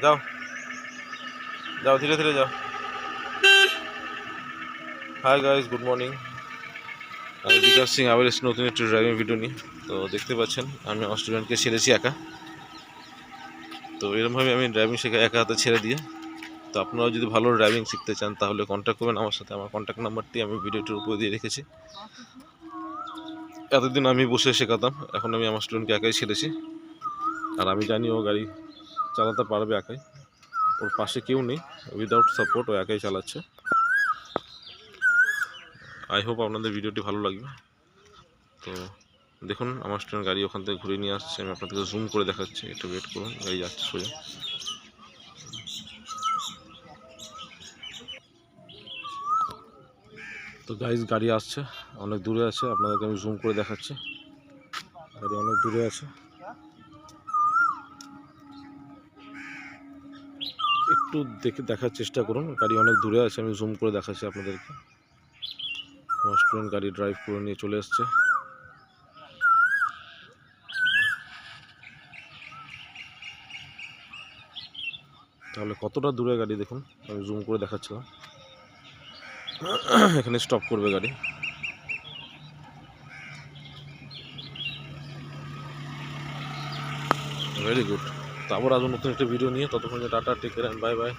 যাও যাও, ধীরে ধীরে যাও। Hi guys, good morning. আমি বিকাশ সিং আবার এসেছি নতুন একটি ড্রাইভিং ভিডিও নিয়ে। তো দেখতে পাচ্ছেন আমি আমার স্টুডেন্টকে ছেড়েছি একা। তো এরকমভাবে আমি ড্রাইভিং শেখা একা হাতে ছেড়ে দিয়ে। তো আপনারাও যদি ভালো ড্রাইভিং শিখতে চান তাহলে কন্ট্যাক্ট করবেন আমার সাথে। আমার কন্ট্যাক্ট নাম্বারটি আমি ভিডিওটির উপরে দিয়ে রেখেছি। এতদিন আমি বসে শেখাতাম, এখন আমি আমার স্টুডেন্টকে একাই ছেড়েছি। আর আমি জানি ও গাড়ি চালাতে পারবে একাই, ওর পাশে কেউ নেই, উইদাউট সাপোর্ট ও একাই চালাচ্ছে। আই হোপ আপনাদের ভিডিওটি ভালো লাগবে। তো দেখুন আমার স্টুডেন্ট গাড়ি ওখান থেকে ঘুরে নিয়ে আসছে, আমি আপনাদেরকে জুম করে দেখাচ্ছি, একটু ওয়েট করুন। গাড়ি যাচ্ছে সোজা। তো গাইজ গাড়ি আসছে, অনেক দূরে আছে, আপনাদেরকে আমি জুম করে দেখাচ্ছি। গাড়ি অনেক দূরে আছে, একটু দেখার চেষ্টা করুন। গাড়ি অনেক দূরে আছে, আমি জুম করে দেখাচ্ছি আপনাদেরকে। আমার স্টুডেন্ট গাড়ি ড্রাইভ করে নিয়ে চলে এসছে। তাহলে কতটা দূরে গাড়ি দেখুন, আমি জুম করে দেখাচ্ছিলাম। এখানে স্টপ করবে গাড়ি। Very good. তো আবার আজ নতুন একটা ভিডিও নিয়ে, ততক্ষণ tata, take care, bye by.